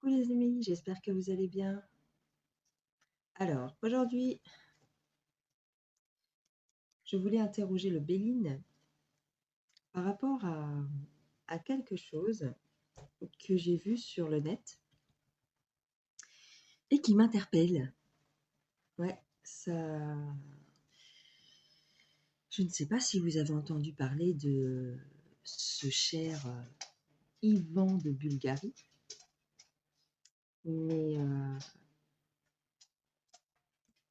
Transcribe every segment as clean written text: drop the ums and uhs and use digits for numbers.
Coucou les amis, j'espère que vous allez bien. Alors, aujourd'hui, je voulais interroger le Béline par rapport à quelque chose que j'ai vu sur le net et qui m'interpelle. Ouais, ça... Je ne sais pas si vous avez entendu parler de ce cher Ivan de Bulgarie, mais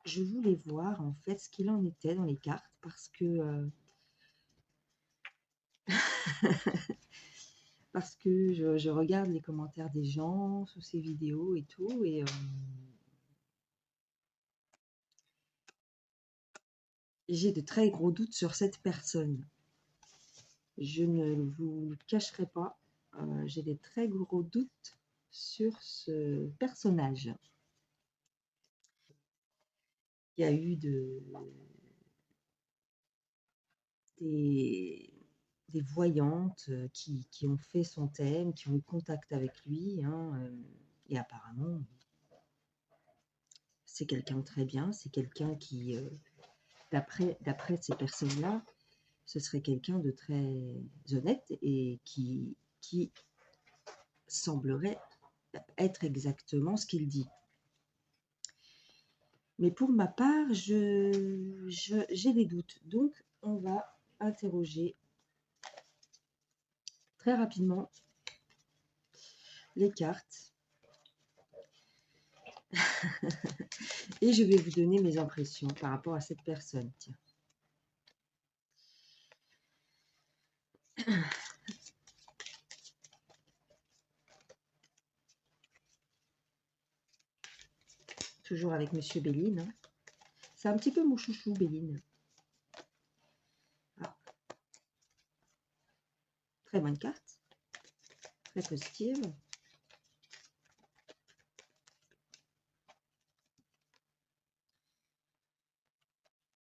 je voulais voir en fait ce qu'il en était dans les cartes parce que parce que je regarde les commentaires des gens sous ces vidéos et tout, et j'ai de très gros doutes sur cette personne. Je ne vous le cacherai pas, j'ai des très gros doutes sur ce personnage. Il y a eu des voyantes qui ont fait son thème, qui ont eu contact avec lui, hein, et apparemment, c'est quelqu'un de très bien, c'est quelqu'un qui, d'après ces personnes-là, ce serait quelqu'un de très honnête et qui semblerait être exactement ce qu'il dit. Mais pour ma part, j'ai des doutes. Donc, on va interroger très rapidement les cartes et je vais vous donner mes impressions par rapport à cette personne. Tiens. Toujours avec Monsieur Béline. Hein. C'est un petit peu mon chouchou, Béline. Ah. Très bonne carte. Très positive.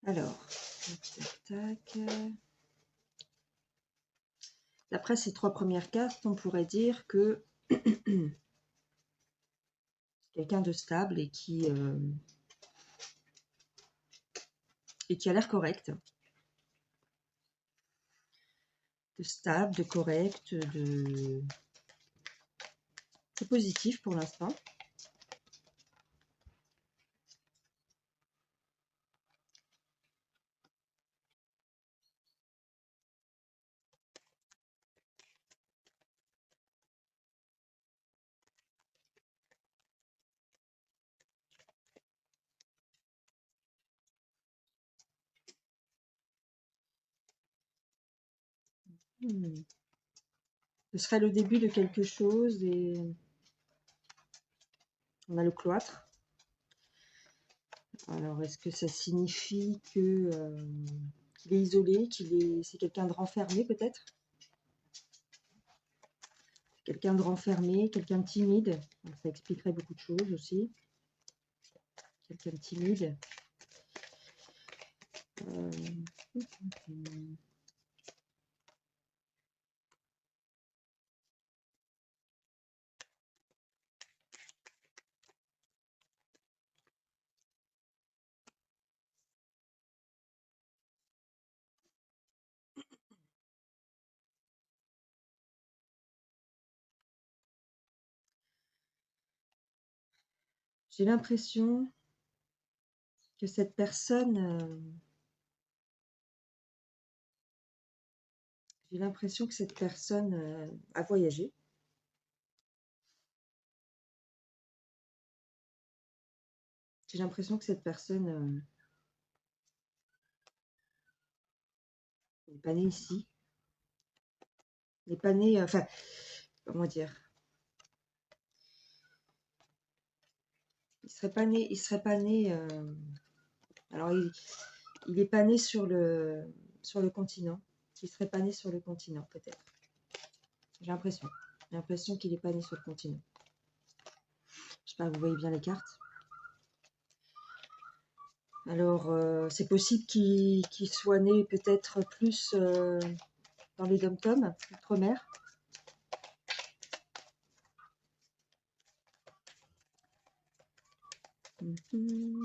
Alors, tac, tac. D'après ces trois premières cartes, on pourrait dire que quelqu'un de stable et qui a l'air correct. De stable, de correct, c'est positif pour l'instant. Ce serait le début de quelque chose et on a le cloître. Alors, est-ce que ça signifie que qu'il est isolé, c'est quelqu'un de renfermé peut-être? Quelqu'un de renfermé, quelqu'un de timide. Donc, ça expliquerait beaucoup de choses aussi. Quelqu'un de timide. J'ai l'impression que cette personne... j'ai l'impression que cette personne a voyagé. J'ai l'impression que cette personne n'est pas née ici. N'est pas née... enfin, comment dire? Il serait pas né... alors, il n'est pas né sur le continent. Il serait pas né sur le continent, peut-être. J'ai l'impression. J'ai l'impression qu'il n'est pas né sur le continent. Je sais pas, vous voyez bien les cartes. Alors, c'est possible qu'il soit né peut-être plus dans les dom-toms, outre-mer. Il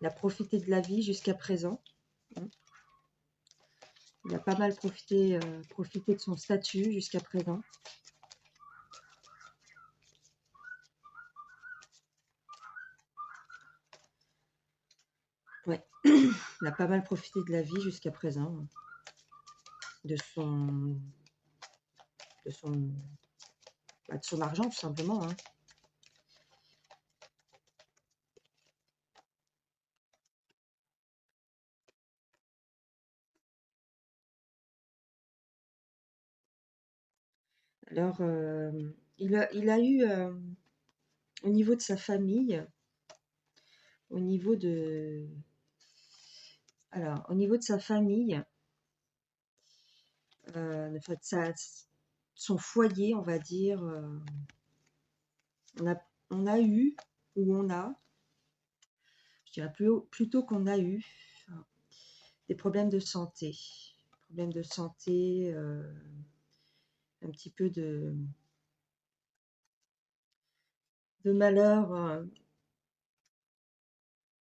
a profité de la vie jusqu'à présent. Il a pas mal profité de son statut jusqu'à présent. Ouais, il a pas mal profité de la vie jusqu'à présent, de son argent tout simplement, hein. Alors, il a eu, au niveau de sa famille, au niveau de, au niveau de sa famille, enfin, son foyer, on va dire, on a eu, ou on a, je dirais plutôt qu'on a eu, enfin, des problèmes de santé. Problèmes de santé, un petit peu de malheur.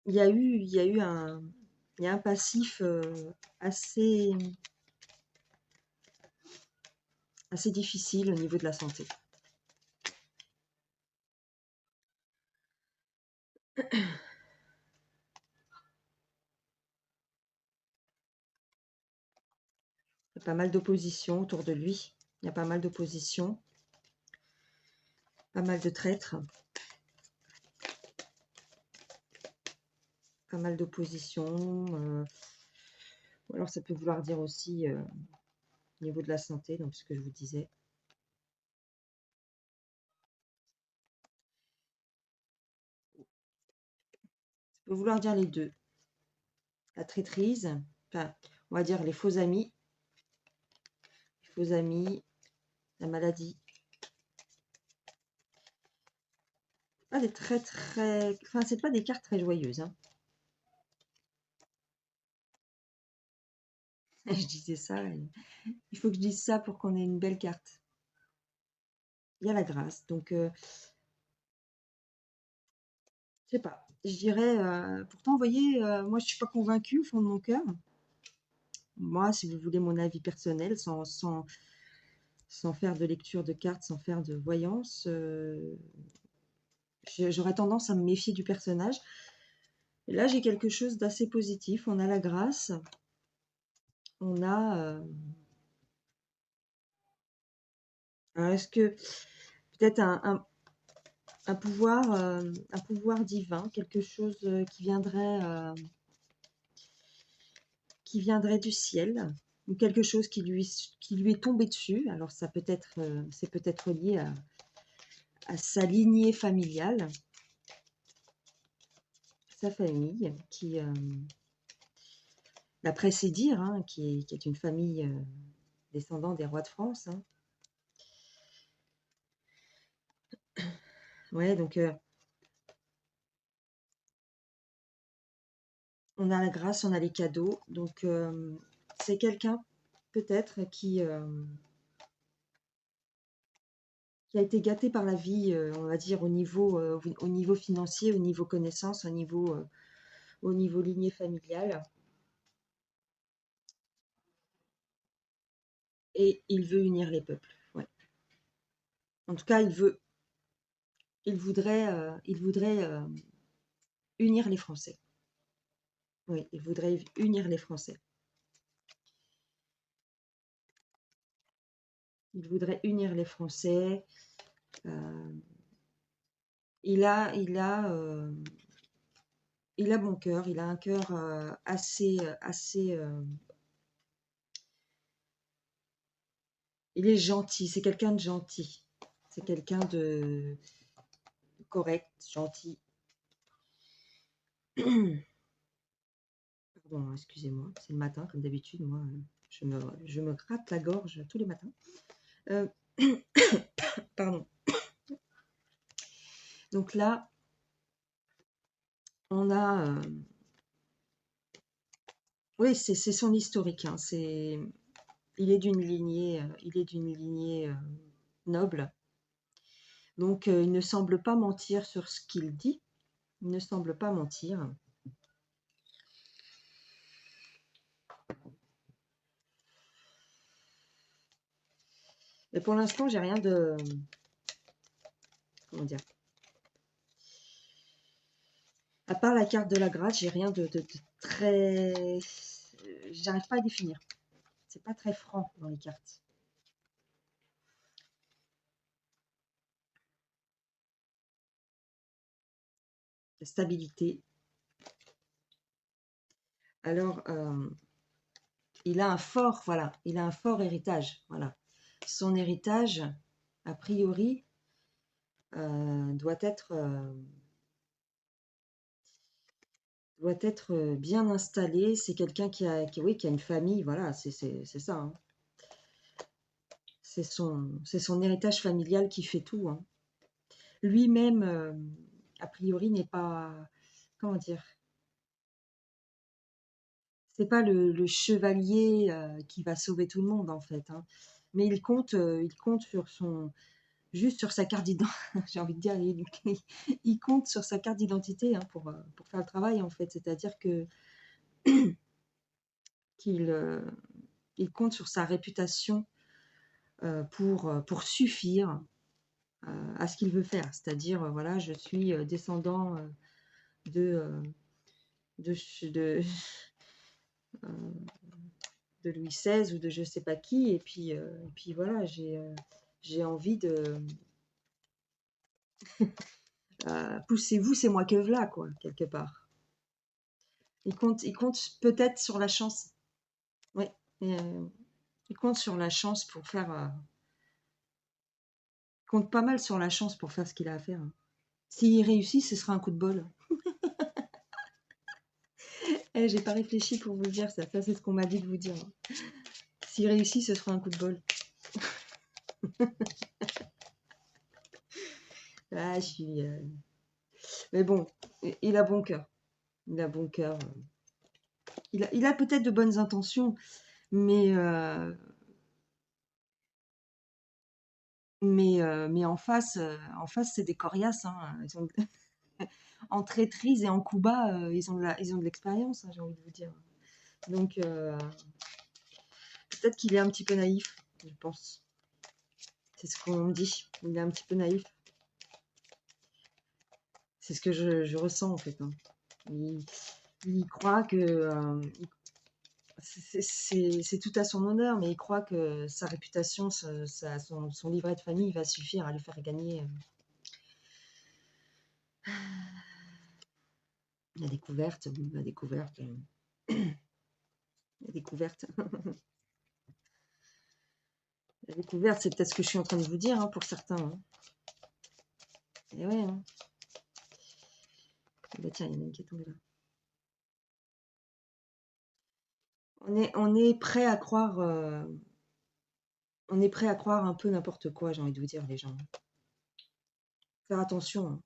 Il y a un passif assez difficile au niveau de la santé. Il y a pas mal d'opposition autour de lui. Il y a pas mal d'opposition, pas mal de traîtres, pas mal d'opposition. Ou alors ça peut vouloir dire aussi au niveau de la santé, donc ce que je vous disais. Ça peut vouloir dire les deux. La traîtrise, enfin, on va dire les faux amis, la maladie. Pas des enfin, c'est pas des cartes très joyeuses, hein. Je disais ça, il faut que je dise ça pour qu'on ait une belle carte. Il y a la grâce, donc je sais pas. Je dirais, pourtant, vous voyez, moi je suis pas convaincue au fond de mon cœur. Moi, si vous voulez mon avis personnel, sans faire de lecture de cartes, sans faire de voyance, j'aurais tendance à me méfier du personnage. Et là, j'ai quelque chose d'assez positif. On a la grâce, on a... est-ce que peut-être un pouvoir divin, quelque chose qui viendrait du ciel, ou quelque chose qui lui est tombé dessus. Alors ça peut être, c'est peut-être lié à sa lignée familiale, sa famille, qui, d'après ses dires, hein, qui est une famille descendant des rois de France, hein. Ouais, donc on a la grâce, on a les cadeaux. Donc c'est quelqu'un peut-être qui a été gâté par la vie, on va dire au niveau financier, au niveau connaissance, au niveau lignée familiale. Et il veut unir les peuples. Ouais. En tout cas, il voudrait unir les Français. Oui, il voudrait unir les Français. Il voudrait unir les Français. Il a bon cœur. Il a un cœur assez. Il est gentil. C'est quelqu'un de gentil. C'est quelqu'un de correct, gentil. Pardon, excusez-moi. C'est le matin, comme d'habitude. Moi, je me gratte la gorge tous les matins. Pardon. Donc là, on a... oui, c'est son historique, hein. Il est d'une lignée, noble. Donc, il ne semble pas mentir sur ce qu'il dit. Il ne semble pas mentir. Et pour l'instant, j'ai rien de... Comment dire? À part la carte de la grâce, j'ai rien de très... J'arrive pas à définir. C'est pas très franc dans les cartes. La stabilité. Alors, il a un fort, voilà, il a un fort héritage, voilà. Son héritage, a priori, doit être bien installé. C'est quelqu'un oui, qui a une famille, voilà, c'est ça. Hein. C'est son héritage familial qui fait tout. Hein. Lui-même, a priori, n'est pas, comment dire, c'est pas le chevalier qui va sauver tout le monde en fait. Hein. Mais il compte juste sur sa carte d'identité. J'ai envie de dire, il compte sur sa carte d'identité hein, pour faire le travail en fait. C'est-à-dire que qu'il compte sur sa réputation pour suffire à ce qu'il veut faire. C'est-à-dire, voilà, je suis descendant de, euh, de, de, euh, de Louis XVI ou de je sais pas qui, et puis voilà, j'ai envie de poussez-vous, c'est moi que v'là, quoi, quelque part. Il compte peut-être sur la chance. Oui, il compte sur la chance pour faire. Il compte pas mal sur la chance pour faire ce qu'il a à faire. Hein. S'il réussit, ce sera un coup de bol. J'ai pas réfléchi pour vous le dire, ça c'est ce qu'on m'a dit de vous dire. Hein. S'il réussit, ce sera un coup de bol. Ah, je suis. Mais bon, il a bon cœur. Il a bon cœur. Il a peut-être de bonnes intentions, mais en face, c'est des coriaces. Hein. En traîtrise et en coup bas, ils ont de l'expérience, hein, j'ai envie de vous dire. Donc, peut-être qu'il est un petit peu naïf, je pense. C'est ce qu'on me dit. Il est un petit peu naïf. C'est ce que je ressens, en fait. Hein. Il croit que c'est tout à son honneur, mais il croit que sa réputation, son livret de famille va suffire à lui faire gagner la découverte. La découverte. La découverte. La découverte, c'est peut-être ce que je suis en train de vous dire hein, pour certains. Hein. Et ouais. Hein. Bah tiens, il y en a une qui est tombée là. On est prêt à croire. On est prêt à croire un peu n'importe quoi, j'ai envie de vous dire, les gens. Faire attention. Hein.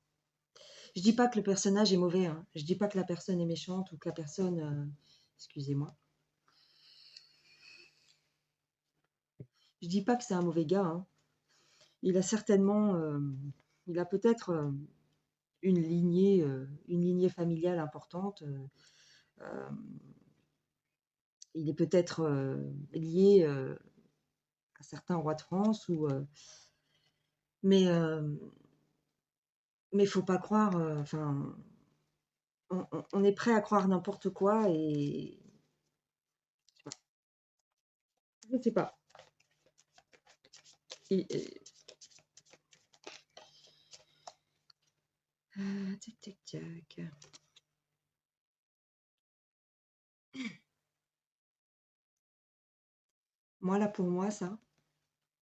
Je dis pas que le personnage est mauvais. Hein. Je dis pas que la personne est méchante ou que la personne. Excusez-moi. Je dis pas que c'est un mauvais gars. Hein. Il a certainement. Il a peut-être une lignée familiale importante. Euh, il est peut-être lié à certains rois de France mais mais faut pas croire. Enfin, on est prêt à croire n'importe quoi et je sais pas. Et- tac tac tac. Moi là pour moi ça,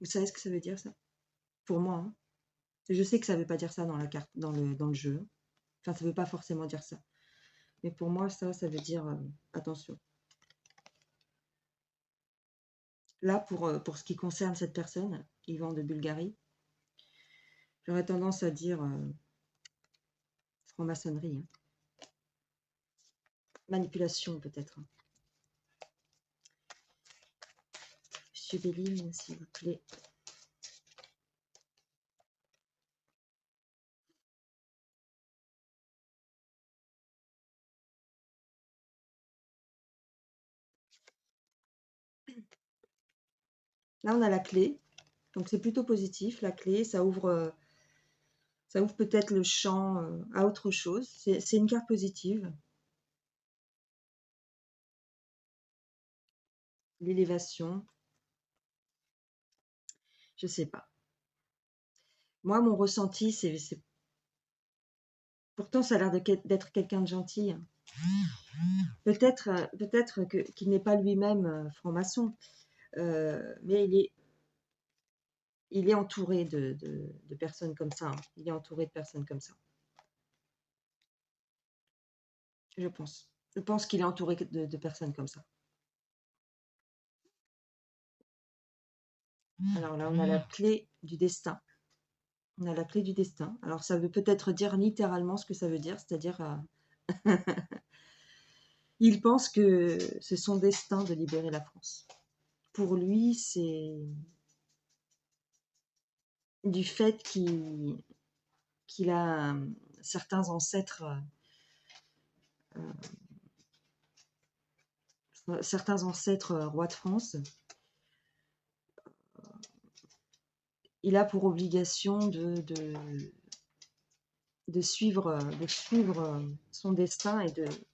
vous savez ce que ça veut dire ça? Pour moi, hein. Je sais que ça veut pas dire ça dans la carte, dans le jeu. Enfin, ça veut pas forcément dire ça. Mais pour moi, ça veut dire attention. Là, pour ce qui concerne cette personne, Yvan de Bulgarie, j'aurais tendance à dire franc-maçonnerie. Hein. Manipulation, peut-être. Monsieur Béline, s'il vous plaît. Là, on a la clé. Donc, c'est plutôt positif, la clé. Ça ouvre peut-être le champ à autre chose. C'est une carte positive. L'élévation. Je sais pas. Moi, mon ressenti, pourtant, ça a l'air d'être quelqu'un de gentil, hein. Peut-être qu'il n'est pas lui-même franc-maçon, mais il est entouré de personnes comme ça, hein. Il est entouré de personnes comme ça, je pense. Je pense qu'il est entouré de personnes comme ça. Alors là, on a la clé du destin. On a la clé du destin. Alors, ça veut peut-être dire littéralement ce que ça veut dire, c'est-à-dire il pense que c'est son destin de libérer la France. Pour lui, c'est du fait qu'il a certains ancêtres rois de France. Il a pour obligation de suivre son destin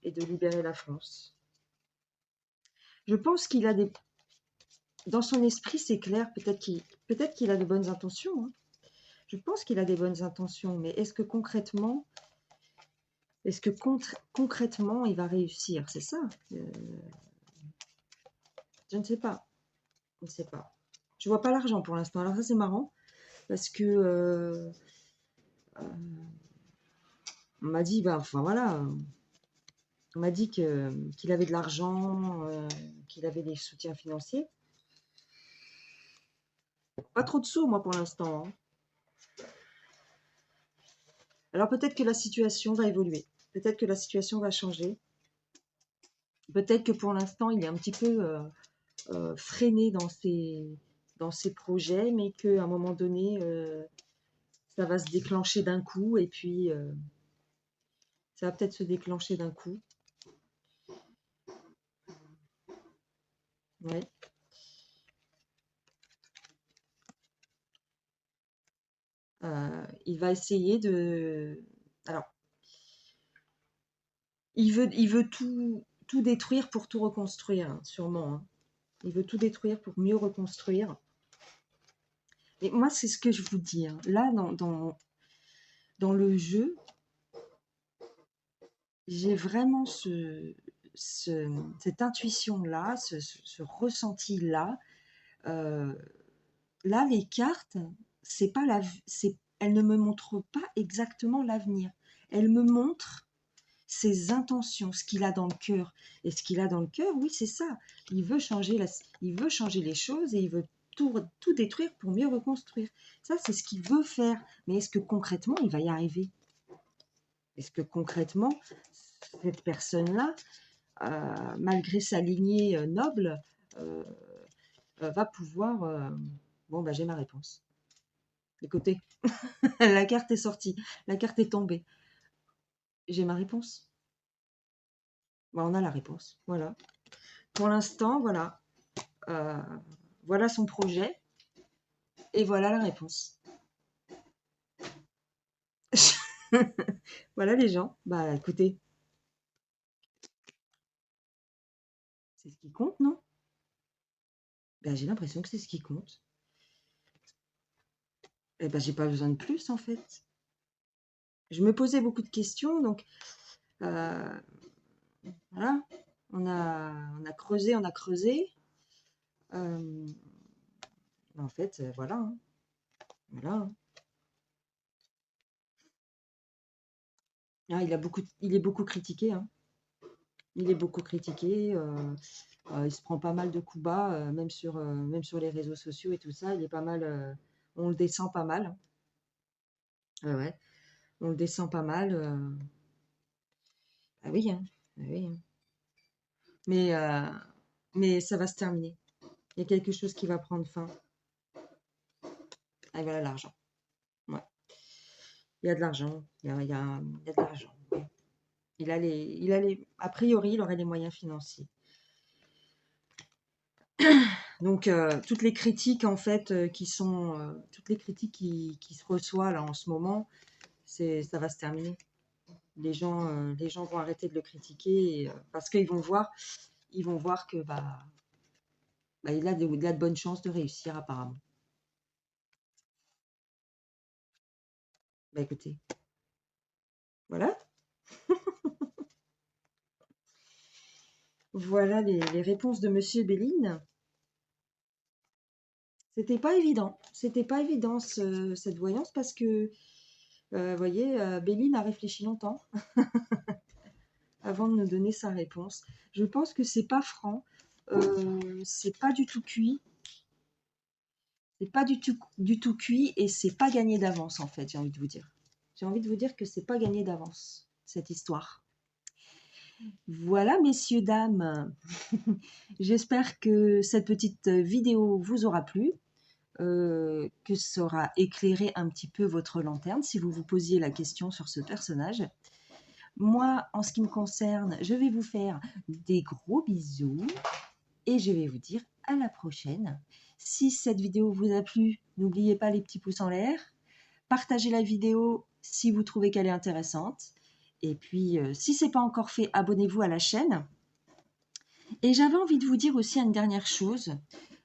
et de libérer la France. Je pense qu'il a des... Dans son esprit, c'est clair, peut-être qu'il a de bonnes intentions, hein. Je pense qu'il a des bonnes intentions, mais est-ce que concrètement, il va réussir? C'est ça. Je ne sais pas. Je ne sais pas. Je vois pas l'argent pour l'instant. Alors ça, c'est marrant, parce que on m'a dit, enfin voilà, on m'a dit qu'il avait de l'argent, qu'il avait des soutiens financiers. Pas trop de sous, moi, pour l'instant, hein. Alors peut-être que la situation va évoluer. Peut-être que la situation va changer. Peut-être que pour l'instant, il est un petit peu freiné dans ses projets, mais qu'à un moment donné, ça va se déclencher d'un coup. Et puis, ça va peut-être se déclencher d'un coup. Ouais. Il va essayer de... Alors, il veut tout détruire pour tout reconstruire, hein, sûrement, hein. Il veut tout détruire pour mieux reconstruire. Et moi, c'est ce que je vous dis, hein. Là, dans le jeu, j'ai vraiment cette intuition-là, ce ressenti-là. Euh, Là, les cartes, c'est pas elles ne me montrent pas exactement l'avenir. Elles me montrent ses intentions, ce qu'il a dans le cœur. Et ce qu'il a dans le cœur, oui, c'est ça. Il veut changer les choses et il veut tout détruire pour mieux reconstruire. Ça, c'est ce qu'il veut faire. Mais est-ce que concrètement, il va y arriver? Est-ce que concrètement, cette personne-là, malgré sa lignée noble, euh, va pouvoir... Bon, bah, j'ai ma réponse. Écoutez, la carte est sortie, la carte est tombée. J'ai ma réponse. Bah, on a la réponse, voilà. Pour l'instant, voilà. Voilà son projet et voilà la réponse. Voilà les gens. Bah écoutez, c'est ce qui compte, non? Bah, j'ai l'impression que c'est ce qui compte. Et bah, j'ai pas besoin de plus en fait. Je me posais beaucoup de questions, donc voilà. On a creusé, on a creusé. En fait, voilà, hein. Voilà, hein. Ah, il est beaucoup critiqué, hein. Il est beaucoup critiqué. Il se prend pas mal de coups bas, même sur les réseaux sociaux et tout ça. Il est pas mal. On le descend pas mal. Ouais, ouais. On le descend pas mal. Ah oui, hein. Ah oui, hein. Mais, euh, mais ça va se terminer. Il y a quelque chose qui va prendre fin. Ah, voilà l'argent. Ouais. Il y a de l'argent. Il y a de l'argent. Ouais. A priori, il aurait les moyens financiers. Donc, toutes les critiques, en fait, toutes les critiques qui se reçoivent là en ce moment, ça va se terminer. Les gens vont arrêter de le critiquer parce ils vont voir que il a il a de bonnes chances de réussir apparemment. Bah écoutez, voilà. Voilà les réponses de Monsieur Béline. C'était pas évident. C'était pas évident cette voyance parce que, vous voyez, Béline a réfléchi longtemps avant de nous donner sa réponse. Je pense que c'est pas franc, c'est pas du tout cuit, c'est pas du tout cuit et c'est pas gagné d'avance en fait, j'ai envie de vous dire. J'ai envie de vous dire que c'est pas gagné d'avance cette histoire. Voilà, messieurs, dames. J'espère que cette petite vidéo vous aura plu, que ça aura éclairé un petit peu votre lanterne si vous vous posiez la question sur ce personnage. Moi, en ce qui me concerne, je vais vous faire des gros bisous et je vais vous dire à la prochaine. Si cette vidéo vous a plu, n'oubliez pas les petits pouces en l'air. Partagez la vidéo si vous trouvez qu'elle est intéressante. Et puis, si ce n'est pas encore fait, abonnez-vous à la chaîne. Et j'avais envie de vous dire aussi une dernière chose.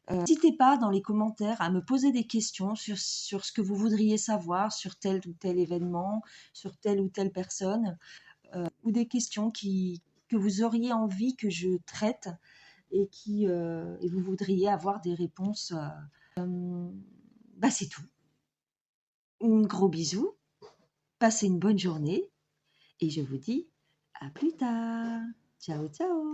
N'hésitez pas dans les commentaires à me poser des questions sur ce que vous voudriez savoir sur tel ou tel événement, sur telle ou telle personne, ou des questions que vous auriez envie que je traite et et vous voudriez avoir des réponses. C'est tout. Un gros bisou, passez une bonne journée et je vous dis à plus tard. Ciao, ciao.